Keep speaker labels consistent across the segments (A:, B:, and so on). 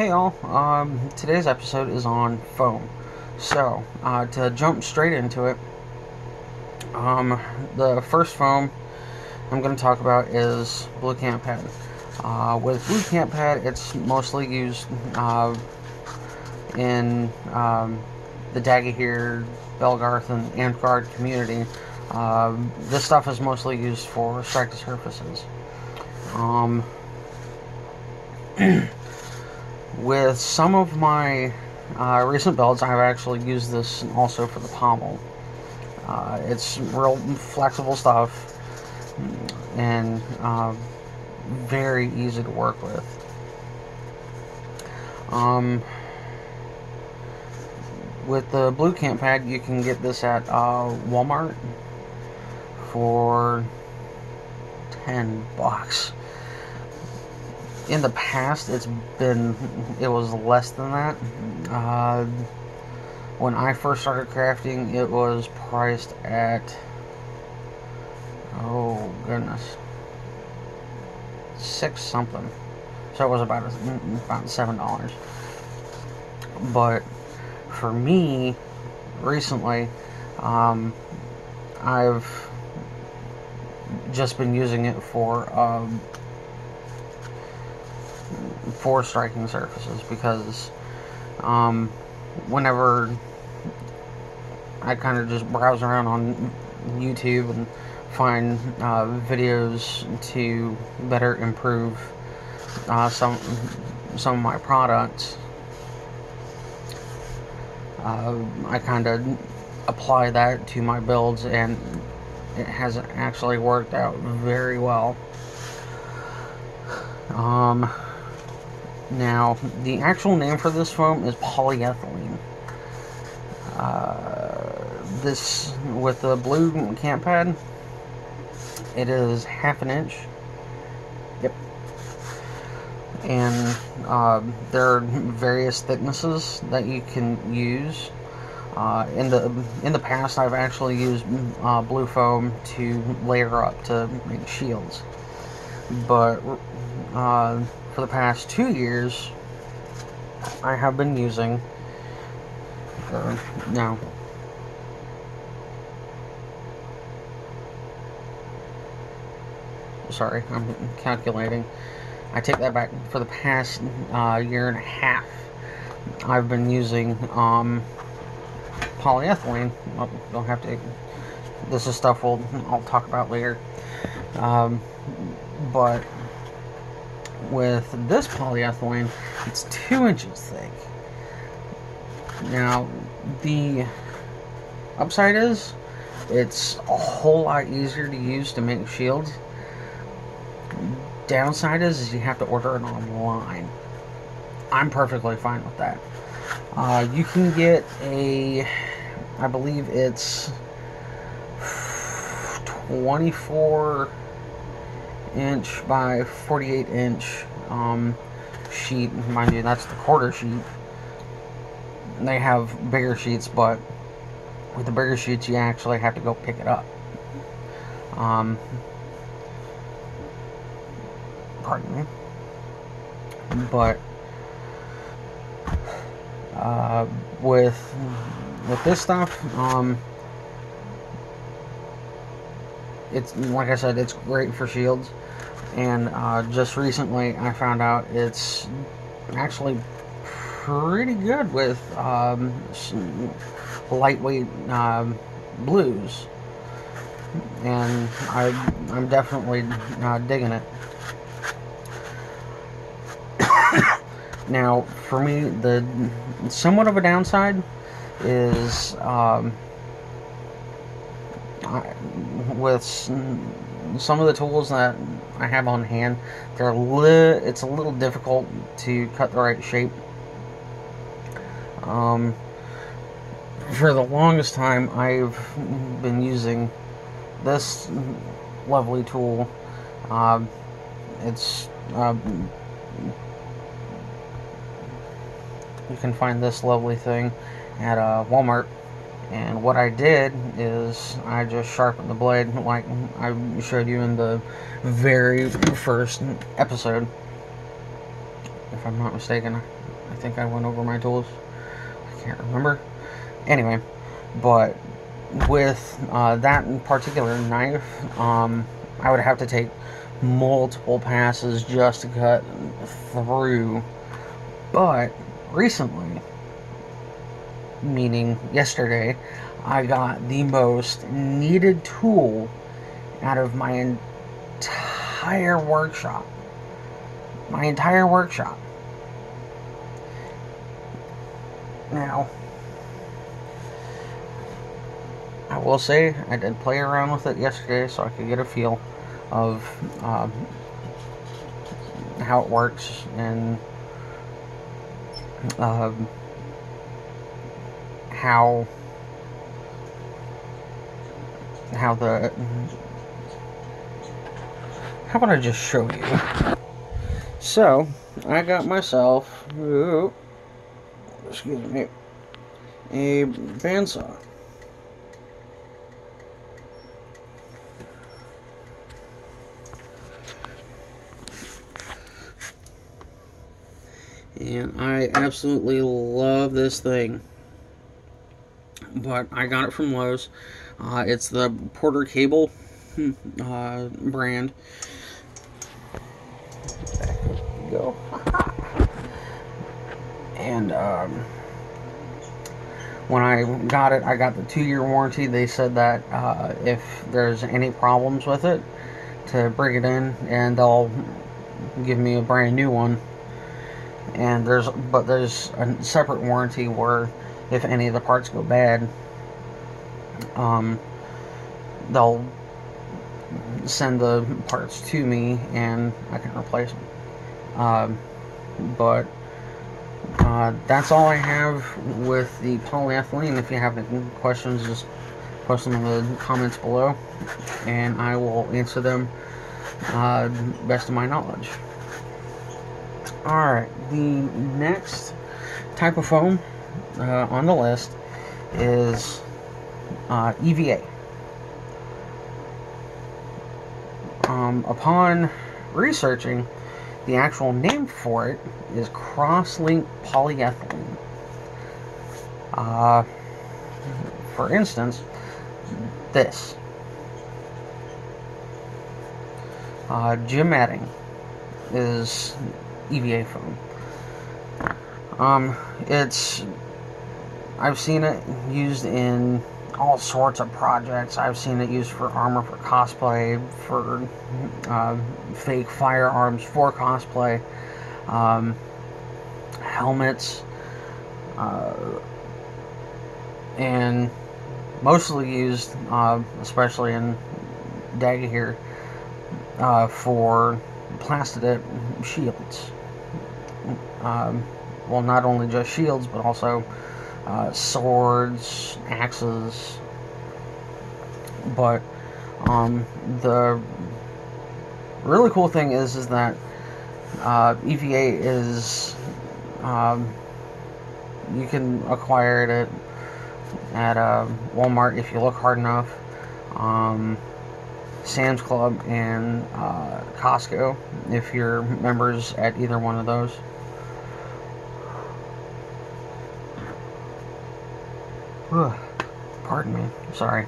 A: Hey all, today's episode is on foam. So, to jump straight into it, the first foam I'm going to talk about is Blue Camp Pad. With Blue Camp Pad, it's mostly used in the Daggahir, Belgarth, and Amtgard community. This stuff is mostly used for strike surfaces. With some of my recent builds, I've actually used this also for the pommel. It's real flexible stuff and very easy to work with. With the Blue Camp Pad, you can get this at Walmart for $10. In the past, it was less than that. When I first started crafting, it was priced at, oh goodness, $6 something. So it was about $7. But for me, recently, I've just been using it for striking surfaces, because whenever I kind of just browse around on YouTube and find videos to better improve some of my products, I kind of apply that to my builds, and it has actually worked out very well. Now, the actual name for this foam is polyethylene. This, with the Blue Camp Pad, it is 1/2 inch. Yep. And there are various thicknesses that you can use. In the past, I've actually used blue foam to layer up to make shields, but for the past 2 years, I have been using no. Sorry, I'm calculating. I take that back. For the past year and a half, I've been using polyethylene. Well, don't have to. This is stuff I'll talk about later. But with this polyethylene, it's 2 inches thick. Now, the upside is it's a whole lot easier to use to make shields. Downside is you have to order it online. I'm perfectly fine with that. You can get I believe it's 24 inch by 48 inch sheet. Mind you, that's the quarter sheet. They have bigger sheets, but with the bigger sheets, you actually have to go pick it up. Pardon me. But with this stuff, it's, like I said, it's great for shields. And just recently, I found out it's actually pretty good with lightweight blues, and I'm definitely digging it. Now, for me, the somewhat of a downside is with some of the tools that I have on hand, it's a little difficult to cut the right shape. For the longest time, I've been using this lovely tool. It's you can find this lovely thing at Walmart, and what I did is I just sharpened the blade like I showed you in the very first episode, if I'm not mistaken. I think I went over my tools. I can't remember. Anyway, but with that particular knife, I would have to take multiple passes just to cut through. But recently, meaning yesterday, I got the most needed tool out of my entire workshop. My entire workshop. Now, I will say I did play around with it yesterday so I could get a feel of how it works and how the, how about I just show you? So I got myself, excuse me, a bandsaw. And I absolutely love this thing. But I got it from Lowe's. It's the Porter Cable brand. Back up you go. And when I got it, I got the 2-year warranty. They said that if there's any problems with it, to bring it in and they'll give me a brand new one. And there's a separate warranty where if any of the parts go bad, they'll send the parts to me and I can replace them. But that's all I have with the polyethylene. If you have any questions, just post them in the comments below and I will answer them best of my knowledge. Alright, the next type of foam on the list is EVA. Upon researching, the actual name for it is cross-linked polyethylene. For instance, this. Gym matting is EVA foam. I've seen it used in all sorts of projects. I've seen it used for armor for cosplay, for fake firearms for cosplay, helmets, and mostly used, especially in Daga here, for Plastidip shields. Well, not only just shields, but also swords, axes. But the really cool thing is that EVA is you can acquire it at Walmart if you look hard enough, Sam's Club, and Costco if you're members at either one of those. Pardon me, sorry.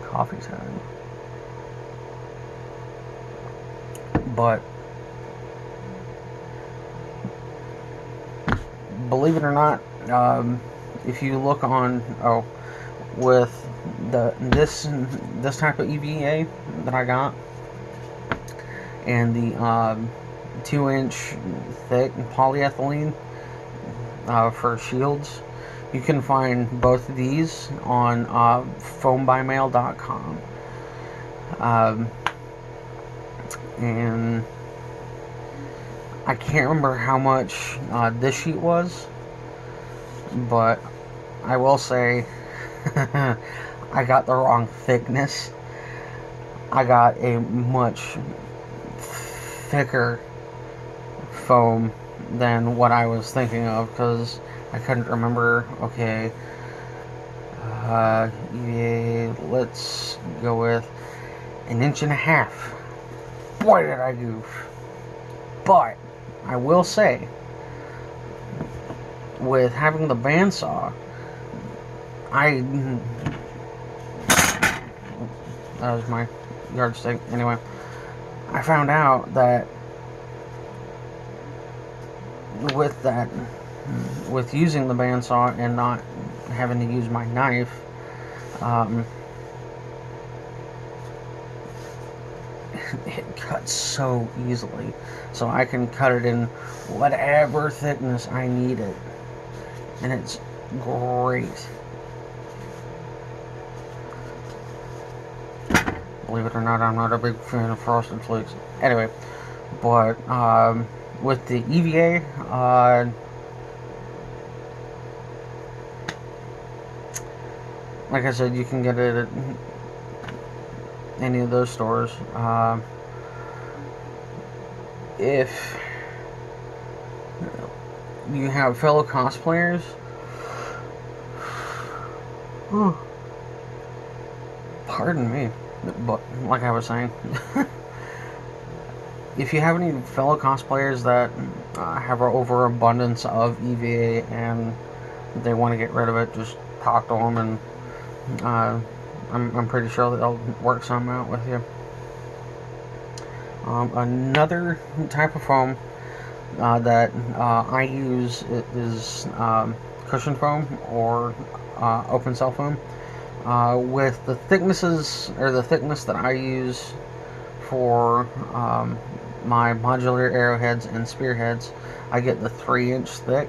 A: Coffee time. But believe it or not, if you look on with this type of EVA that I got and the 2-inch thick polyethylene for shields, you can find both of these on foambymail.com. And I can't remember how much this sheet was, but I will say I got the wrong thickness. I got a much thicker foam than what I was thinking of, because I couldn't remember. Okay, EVA, let's go with 1.5 inches. Boy, did I goof. But I will say, with having the bandsaw, that was my yardstick. Anyway, I found out that with using the bandsaw and not having to use my knife, it cuts so easily. So I can cut it in whatever thickness I need it. And it's great. Believe it or not, I'm not a big fan of Frosted Flakes. Anyway, but with the EVA, like I said, you can get it at any of those stores. If you have fellow cosplayers, pardon me, but like I was saying, if you have any fellow cosplayers that have an overabundance of EVA and they want to get rid of it, just talk to them, and I'm pretty sure that they'll work something out with you. Another type of foam that I use is cushion foam or open cell foam. With the thicknesses, or the thickness that I use for my modular arrowheads and spearheads, I get the 3-inch thick.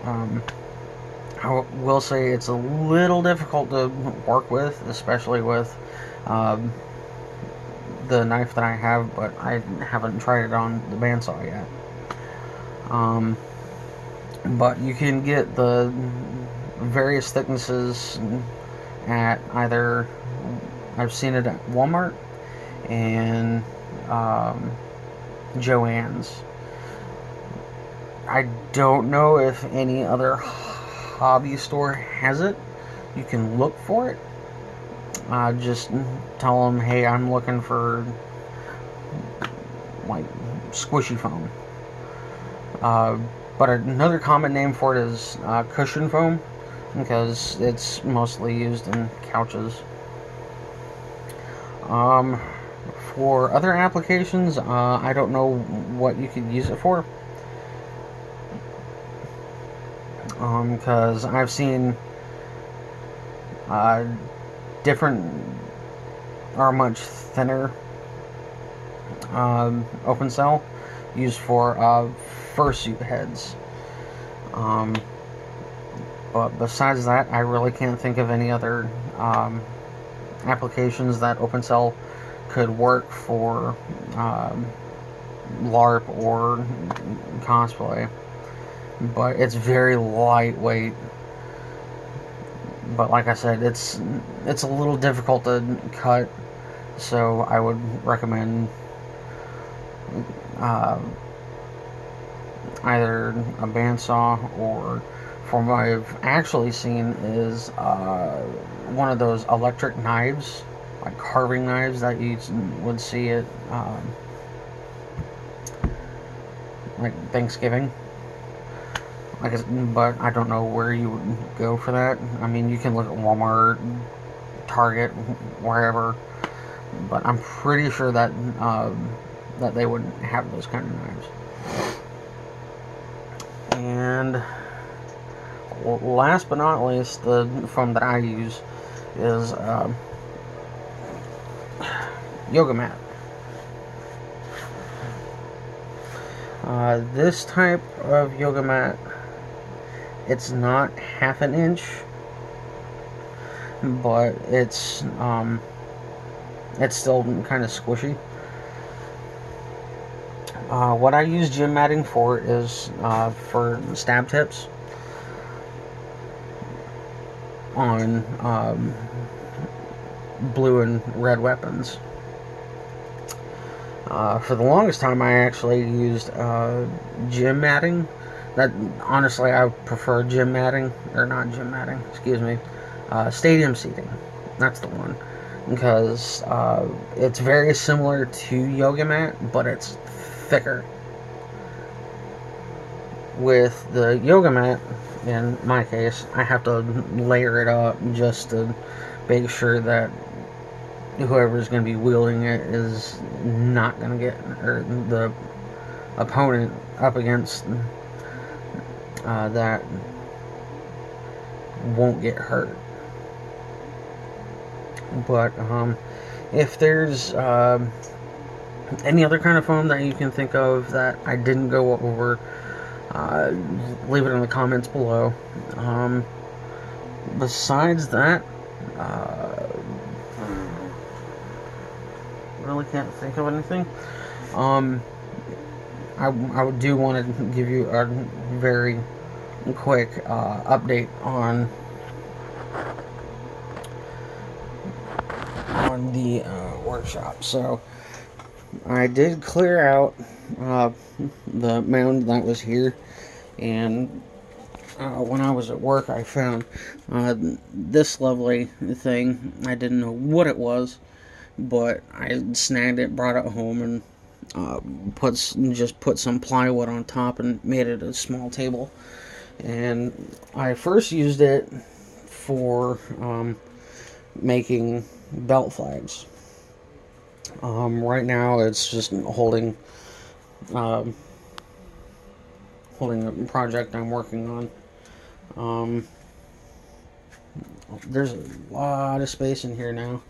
A: I will say it's a little difficult to work with, especially with the knife that I have, but I haven't tried it on the bandsaw yet. But you can get the various thicknesses at either, I've seen it at Walmart and Joann's. I don't know if any other hobby store has it. You can look for it. Just tell them, hey, I'm looking for like squishy foam. But another common name for it is cushion foam, because it's mostly used in couches. For other applications, I don't know what you could use it for. Because I've seen different, or much thinner open cell used for fursuit heads. But besides that, I really can't think of any other applications that open cell could work for LARP or cosplay. But it's very lightweight. But like I said, it's a little difficult to cut, so I would recommend either a bandsaw, or from what I've actually seen is one of those electric knives, like carving knives that you would see at like Thanksgiving. But I don't know where you would go for that. I mean, you can look at Walmart, Target, wherever, but I'm pretty sure that that they would have those kind of knives. And last but not least, the foam that I use is yoga mat. This type of yoga mat, it's not 1/2 inch, but it's still kind of squishy. What I use gym matting for is for stab tips on blue and red weapons. For the longest time, I actually used gym matting. That, honestly, I prefer gym matting, or not gym matting, excuse me, stadium seating. That's the one, because it's very similar to yoga mat, but it's thicker. With the yoga mat, in my case, I have to layer it up just to make sure that whoever's going to be wielding it is not going to get, or the opponent up against that won't get hurt. But if there's any other kind of foam that you can think of that I didn't go over, leave it in the comments below. Besides that, really can't think of anything. I do want to give you a very quick update on the workshop. So I did clear out the mound that was here, and when I was at work I found this lovely thing. I didn't know what it was, but I snagged it, brought it home, and put some plywood on top and made it a small table. And I first used it for making belt flags. Right now it's just holding a project I'm working on. There's a lot of space in here now.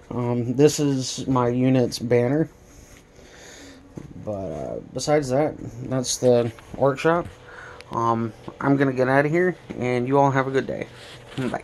A: This is my unit's banner. But besides that, that's the workshop. I'm going to get out of here, and you all have a good day. Bye.